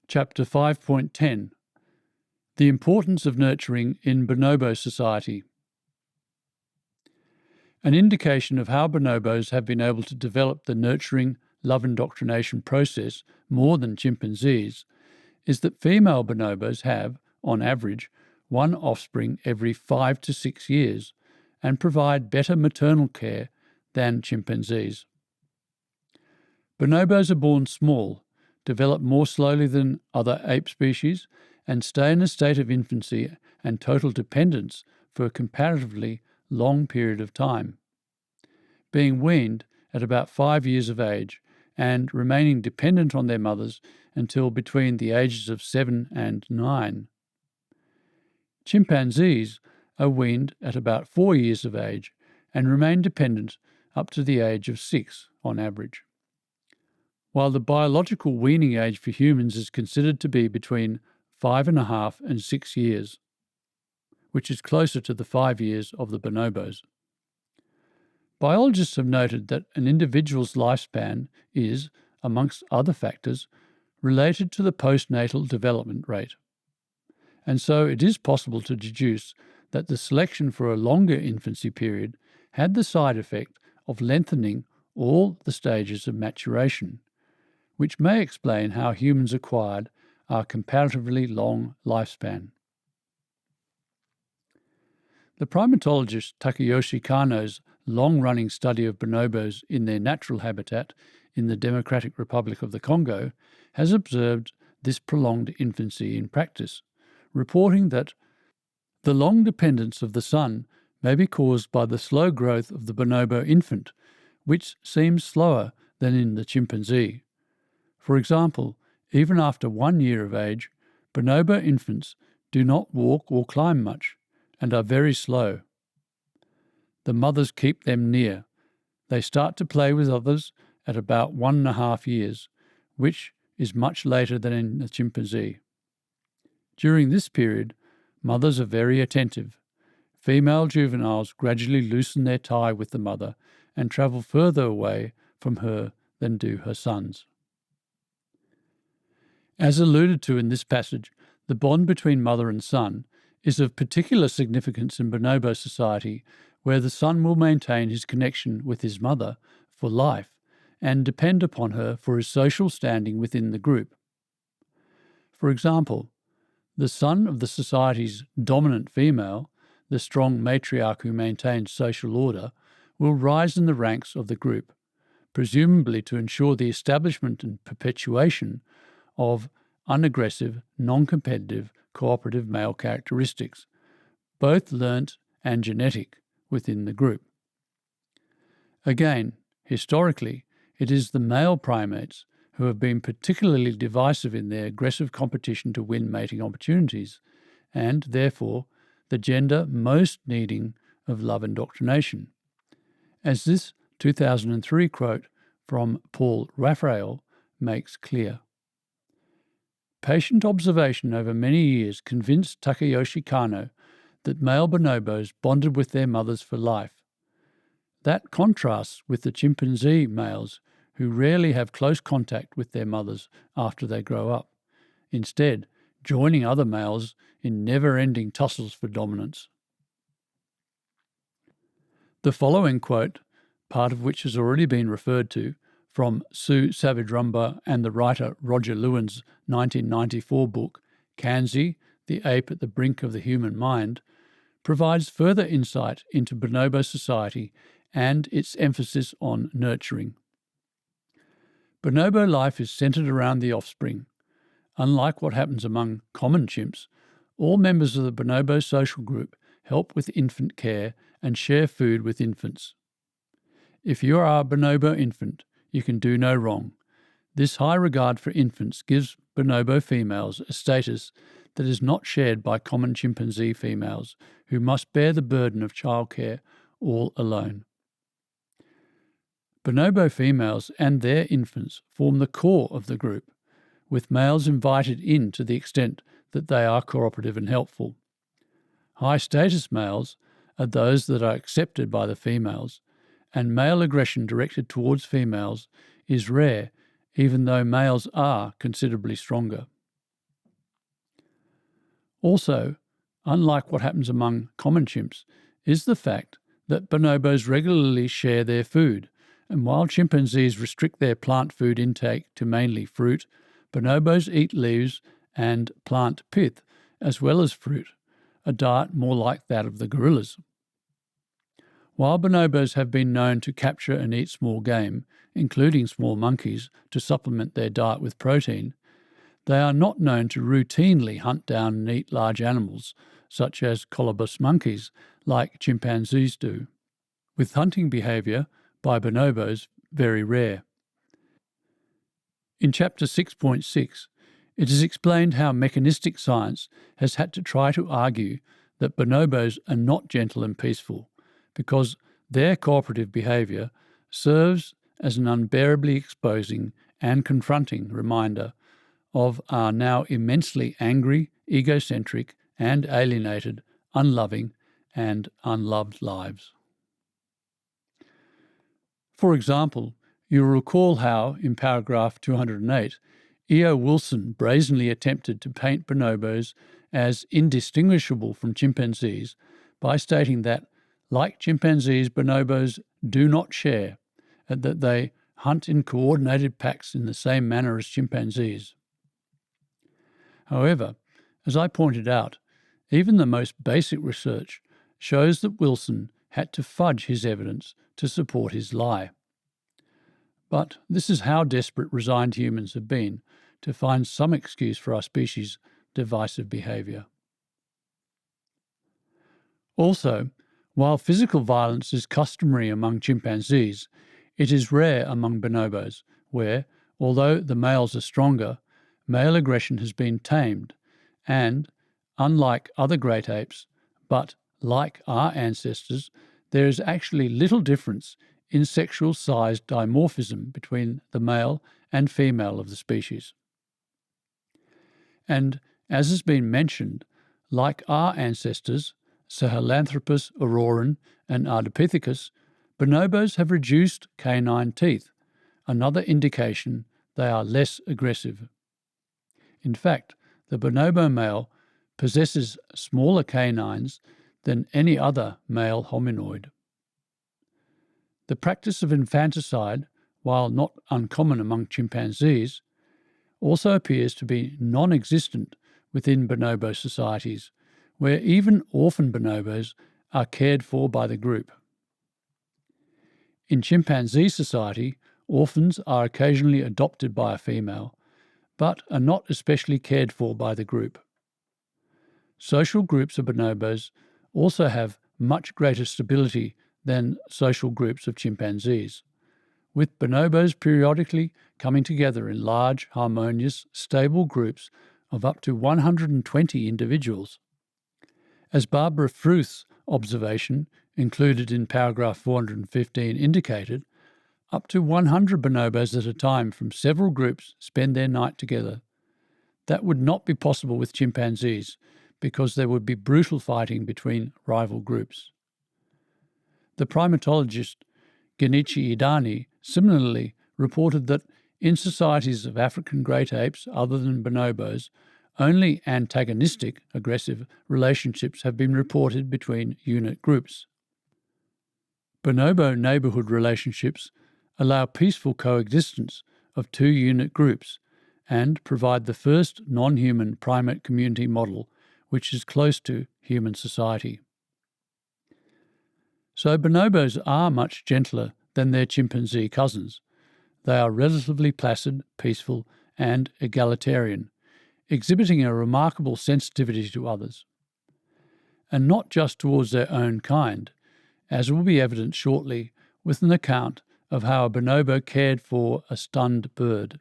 Chapter 5.10 The Importance of Nurturing in Bonobo Society. An indication of how bonobos have been able to develop the nurturing love indoctrination process more than chimpanzees is that female bonobos have, on average, one offspring every 5 to 6 years and provide better maternal care than chimpanzees. Bonobos are born small, develop more slowly than other ape species, and stay in a state of infancy and total dependence for a comparatively long period of time, being weaned at about 5 years of age and remaining dependent on their mothers until between the ages of 7 and 9. Chimpanzees are weaned at about 4 years of age and remain dependent up to the age of 6 on average. While the biological weaning age for humans is considered to be between 5.5 and 6 years, which is closer to the 5 years of the bonobos. Biologists have noted that an individual's lifespan is, amongst other factors, related to the postnatal development rate. And so it is possible to deduce that the selection for a longer infancy period had the side effect of lengthening all the stages of maturation, which may explain how humans acquired our comparatively long lifespan. The primatologist Takayoshi Kano's long-running study of bonobos in their natural habitat in the Democratic Republic of the Congo has observed this prolonged infancy in practice, reporting that the long dependence of the sun may be caused by the slow growth of the bonobo infant, which seems slower than in the chimpanzee. For example, even after 1 year of age, bonobo infants do not walk or climb much and are very slow. The mothers keep them near. They start to play with others at about 1.5 years, which is much later than in the chimpanzee. During this period, mothers are very attentive. Female juveniles gradually loosen their tie with the mother and travel further away from her than do her sons. As alluded to in this passage, the bond between mother and son is of particular significance in bonobo society, where the son will maintain his connection with his mother for life and depend upon her for his social standing within the group. For example, the son of the society's dominant female, the strong matriarch who maintains social order, will rise in the ranks of the group, presumably to ensure the establishment and perpetuation of unaggressive, non-competitive, cooperative male characteristics, both learnt and genetic, within the group. Again, historically, it is the male primates who have been particularly divisive in their aggressive competition to win mating opportunities, and therefore the gender most needing of love indoctrination, as this 2003 quote from Paul Raphael makes clear. Patient observation over many years convinced Takayoshi Kano that male bonobos bonded with their mothers for life. That contrasts with the chimpanzee males, who rarely have close contact with their mothers after they grow up, instead joining other males in never-ending tussles for dominance. The following quote, part of which has already been referred to, from Sue Savage-Rumbaugh and the writer Roger Lewin's 1994 book, Kanzi, the Ape at the Brink of the Human Mind, provides further insight into bonobo society and its emphasis on nurturing. Bonobo life is centered around the offspring. Unlike what happens among common chimps, all members of the bonobo social group help with infant care and share food with infants. If you are a bonobo infant, you can do no wrong. This high regard for infants gives bonobo females a status that is not shared by common chimpanzee females, who must bear the burden of childcare all alone. Bonobo females and their infants form the core of the group, with males invited in to the extent that they are cooperative and helpful. High-status males are those that are accepted by the females, and male aggression directed towards females is rare, even though males are considerably stronger. Also, unlike what happens among common chimps, is the fact that bonobos regularly share their food, and while chimpanzees restrict their plant food intake to mainly fruit, bonobos eat leaves and plant pith as well as fruit, a diet more like that of the gorillas. While bonobos have been known to capture and eat small game, including small monkeys, to supplement their diet with protein, they are not known to routinely hunt down and eat large animals, such as colobus monkeys, like chimpanzees do, with hunting behaviour by bonobos very rare. In Chapter 6.6, it is explained how mechanistic science has had to try to argue that bonobos are not gentle and peaceful, because their cooperative behaviour serves as an unbearably exposing and confronting reminder of our now immensely angry, egocentric and alienated, unloving and unloved lives. For example, you'll recall how, in paragraph 208, E.O. Wilson brazenly attempted to paint bonobos as indistinguishable from chimpanzees by stating that, like chimpanzees, bonobos do not share, and that they hunt in coordinated packs in the same manner as chimpanzees. However, as I pointed out, even the most basic research shows that Wilson had to fudge his evidence to support his lie. But this is how desperate resigned humans have been to find some excuse for our species' divisive behaviour. Also, while physical violence is customary among chimpanzees, it is rare among bonobos, where, although the males are stronger, male aggression has been tamed, and, unlike other great apes, but like our ancestors, there is actually little difference in sexual size dimorphism between the male and female of the species. And, as has been mentioned, like our ancestors, Sahelanthropus, Auroran and Ardipithecus, bonobos have reduced canine teeth, another indication they are less aggressive. In fact, the bonobo male possesses smaller canines than any other male hominoid. The practice of infanticide, while not uncommon among chimpanzees, also appears to be non-existent within bonobo societies, where even orphan bonobos are cared for by the group. In chimpanzee society, orphans are occasionally adopted by a female, but are not especially cared for by the group. Social groups of bonobos also have much greater stability than social groups of chimpanzees, with bonobos periodically coming together in large, harmonious, stable groups of up to 120 individuals. As Barbara Fruth's observation, included in paragraph 415, indicated, up to 100 bonobos at a time from several groups spend their night together. That would not be possible with chimpanzees, because there would be brutal fighting between rival groups. The primatologist Genichi Idani similarly reported that in societies of African great apes other than bonobos, only antagonistic, aggressive relationships have been reported between unit groups. Bonobo neighbourhood relationships allow peaceful coexistence of two unit groups and provide the first non-human primate community model which is close to human society. So bonobos are much gentler than their chimpanzee cousins. They are relatively placid, peaceful and egalitarian, exhibiting a remarkable sensitivity to others. And not just towards their own kind, as will be evident shortly with an account of how a bonobo cared for a stunned bird.